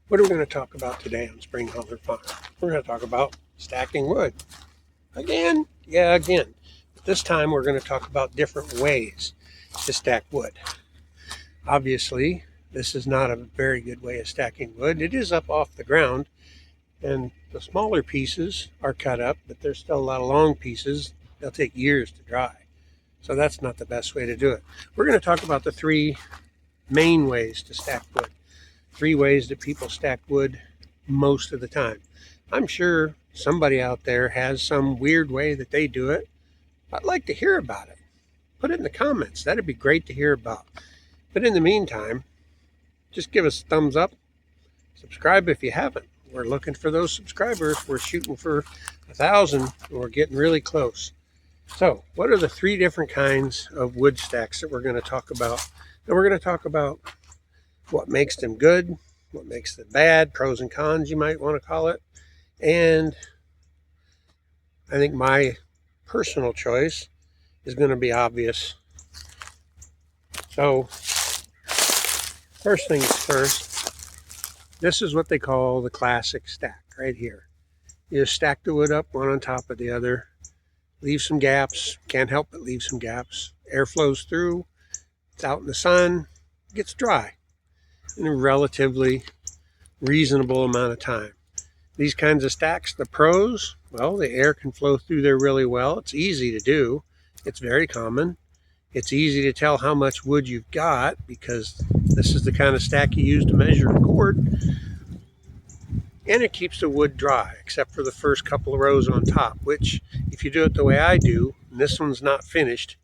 What are we going to talk about today on Spring Holler Farm? We're going to talk about stacking wood. Again? Yeah, again. But this time we're going to talk about different ways to stack wood. Obviously, this is not a very good way of stacking wood. It is up off the ground, and the smaller pieces are cut up, but there's still a lot of long pieces. They'll take years to dry. So that's not the best way to do it. We're going to talk about the three main ways to stack wood. Three ways that people stack wood most of the time. I'm sure somebody out there has some weird way that they do it. I'd like to hear about it. Put it in the comments. That'd be great to hear about. But in the meantime, just give us a thumbs up. Subscribe if you haven't. We're looking for those subscribers. We're shooting for 1,000 and we're getting really close. So, what are the three different kinds of wood stacks that we're going to talk about? And we're going to talk about what makes them good, what makes them bad, pros and cons, you might want to call it. And I think my personal choice is going to be obvious. So, first things first, this is what they call the classic stack right here. You just stack the wood up one on top of the other, leave some gaps, can't help but leave some gaps. Air flows through, it's out in the sun, gets dry in a relatively reasonable amount of time. These kinds of stacks, the pros, well, the air can flow through there really well. It's easy to do. It's very common. It's easy to tell how much wood you've got because this is the kind of stack you use to measure a cord. And it keeps the wood dry, except for the first couple of rows on top, which if you do it the way I do, and this one's not finished,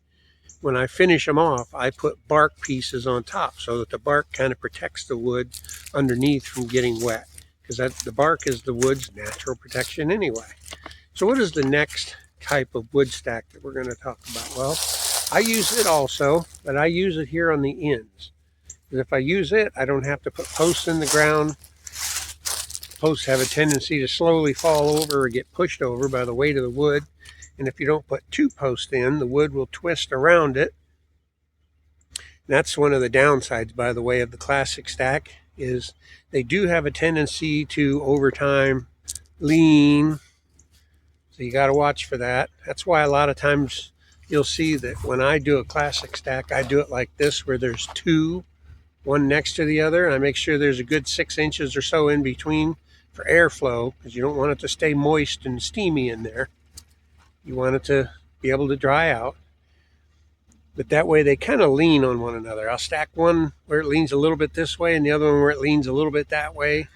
when I finish them off, I put bark pieces on top so that the bark kind of protects the wood underneath from getting wet, because the bark is the wood's natural protection anyway. So what is the next type of wood stack that we're going to talk about? Well, I use it also, but I use it here on the ends. Because if I use it, I don't have to put posts in the ground. Posts have a tendency to slowly fall over or get pushed over by the weight of the wood. And if you don't put two posts in, the wood will twist around it. And that's one of the downsides, by the way, of the classic stack, is they do have a tendency to, over time, lean. So you got to watch for that. That's why a lot of times you'll see that when I do a classic stack, I do it like this, where there's two, one next to the other. And I make sure there's a good 6 inches or so in between for airflow, because you don't want it to stay moist and steamy in there. You want it to be able to dry out. But that way they kind of lean on one another. I'll stack one where it leans a little bit this way and the other one where it leans a little bit that way.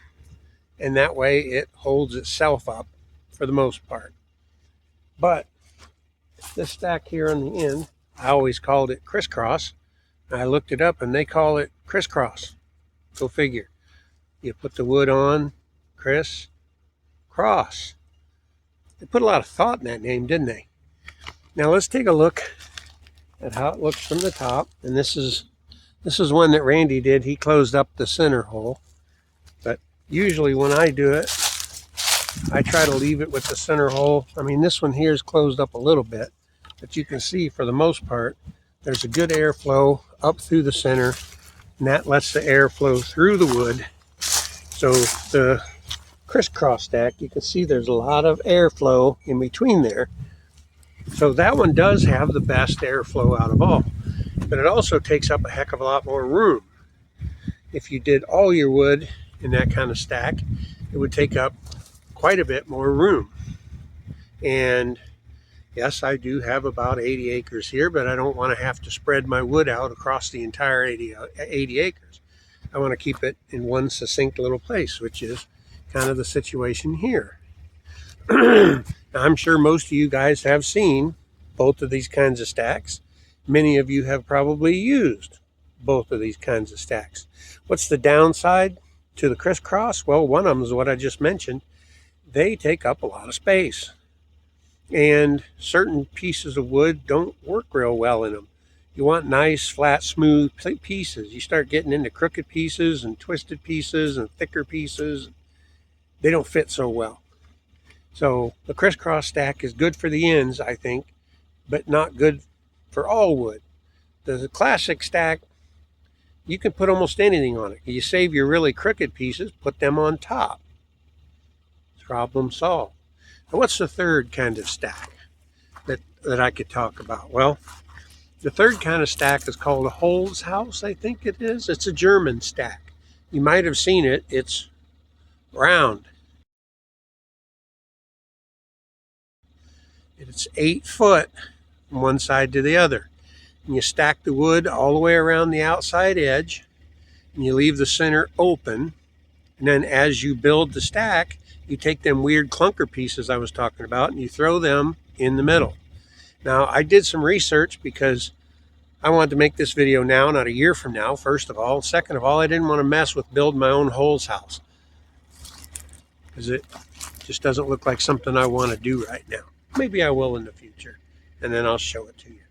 And that way it holds itself up for the most part. But this stack here on the end, I always called it crisscross. I looked it up and they call it crisscross. Go figure. You put the wood on, cross. They put a lot of thought in that name, didn't they? Now let's take a look at how it looks from the top. And this is one that Randy did. He closed up the center hole. But usually when I do it, I try to leave it with the center hole. I mean, this one here is closed up a little bit, but you can see for the most part, there's a good airflow up through the center, and that lets the air flow through the wood. So the crisscross stack, you can see there's a lot of airflow in between there. So that one does have the best airflow out of all, but it also takes up a heck of a lot more room. If you did all your wood in that kind of stack, it would take up quite a bit more room. And yes, I do have about 80 acres here, but I don't want to have to spread my wood out across the entire 80 acres. I want to keep it in one succinct little place, which is kind of the situation here. I'm sure most of you guys have seen both of these kinds of stacks. Many of you have probably used both of these kinds of stacks. What's the downside to the crisscross? Well, one of them is what I just mentioned. They take up a lot of space. And certain pieces of wood don't work real well in them. You want nice, flat, smooth pieces. You start getting into crooked pieces and twisted pieces and thicker pieces. They don't fit so well. So the crisscross stack is good for the ends, I think, but not good for all wood. The classic stack You can put almost anything on it. You save your really crooked pieces, put them on top. Problem solved. Now, what's the third kind of stack that I could talk about? Well, the third kind of stack is called a Hols Housen, I think it is. It's a German stack. You might have seen it. It's round. It's 8 foot from one side to the other. And you stack the wood all the way around the outside edge, and you leave the center open. And then as you build the stack, you take them weird clunker pieces I was talking about and you throw them in the middle. Now, I did some research because I wanted to make this video now, not a year from now, first of all. Second of all, I didn't want to mess with building my own Hols house because it just doesn't look like something I want to do right now. Maybe I will in the future, and then I'll show it to you.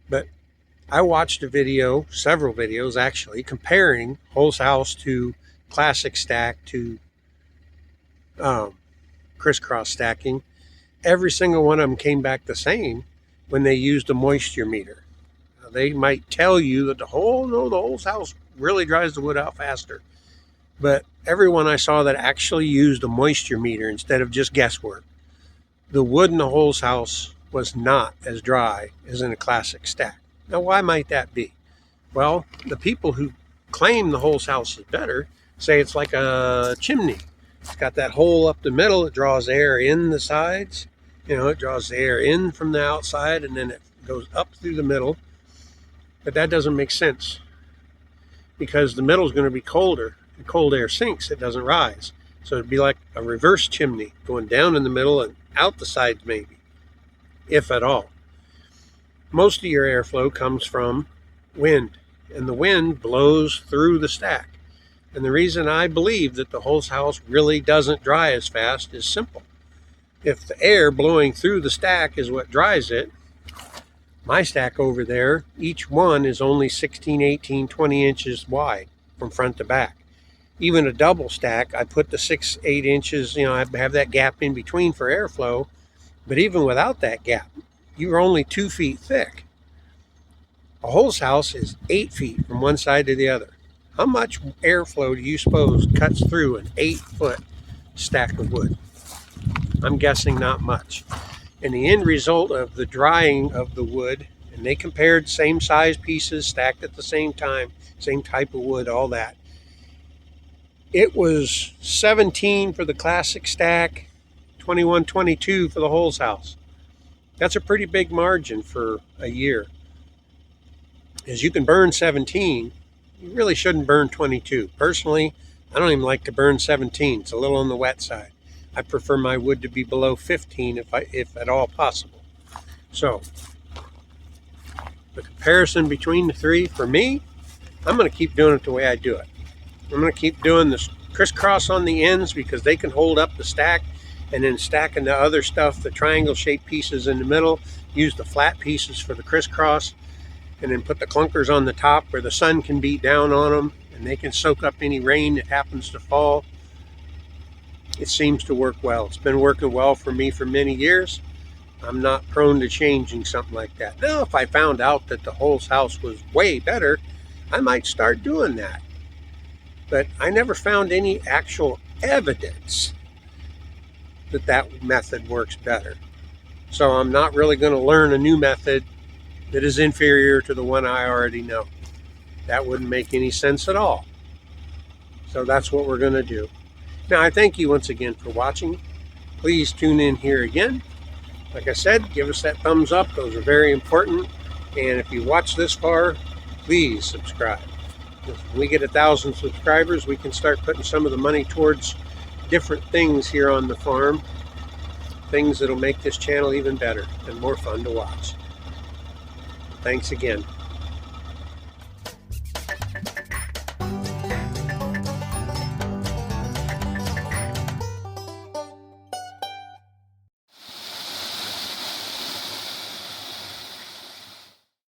But I watched a video, several videos actually, comparing Hols house to classic stack to crisscross stacking. Every single one of them came back the same when they used a moisture meter. Now, they might tell you that the Hols house really dries the wood out faster. But everyone I saw that actually used a moisture meter instead of just guesswork, the wood in the Hols house was not as dry as in a classic stack. Now, why might that be? Well, the people who claim the Hols house is better say it's like a chimney. It's got that hole up the middle. It draws air in the sides. It draws the air in from the outside, and then it goes up through the middle. But that doesn't make sense because the middle is going to be colder. And cold air sinks. It doesn't rise. So it'd be like a reverse chimney going down in the middle and out the sides maybe, if at all. Most of your airflow comes from wind, and the wind blows through the stack. And the reason I believe that the Hols house really doesn't dry as fast is simple. If the air blowing through the stack is what dries it, my stack over there, each one is only 16, 18, 20 inches wide from front to back. Even a double stack, I put the 6, 8 inches, I have that gap in between for airflow. But even without that gap, you're only 2 feet thick. A Hols house is 8 feet from one side to the other. How much airflow do you suppose cuts through an 8-foot stack of wood? I'm guessing not much. And the end result of the drying of the wood, and they compared same size pieces stacked at the same time, same type of wood, all that. It was 17 for the classic stack, 21, 22 for the Hols house. That's a pretty big margin for a year. As you can burn 17, you really shouldn't burn 22. Personally, I don't even like to burn 17. It's a little on the wet side. I prefer my wood to be below 15 if at all possible. So, the comparison between the three, for me, I'm going to keep doing it the way I do it. I'm going to keep doing this crisscross on the ends because they can hold up the stack, and then stacking the other stuff, the triangle-shaped pieces in the middle, use the flat pieces for the crisscross, and then put the clunkers on the top where the sun can beat down on them and they can soak up any rain that happens to fall. It seems to work well. It's been working well for me for many years. I'm not prone to changing something like that. Now, if I found out that the Hols house was way better, I might start doing that. But I never found any actual evidence that that method works better. So I'm not really going to learn a new method that is inferior to the one I already know. That wouldn't make any sense at all. So that's what we're going to do. Now, I thank you once again for watching. Please tune in here again. Like I said, give us that thumbs up. Those are very important. And if you watch this far, please subscribe. When we get 1,000 subscribers, we can start putting some of the money towards different things here on the farm. Things that'll make this channel even better and more fun to watch. Thanks again.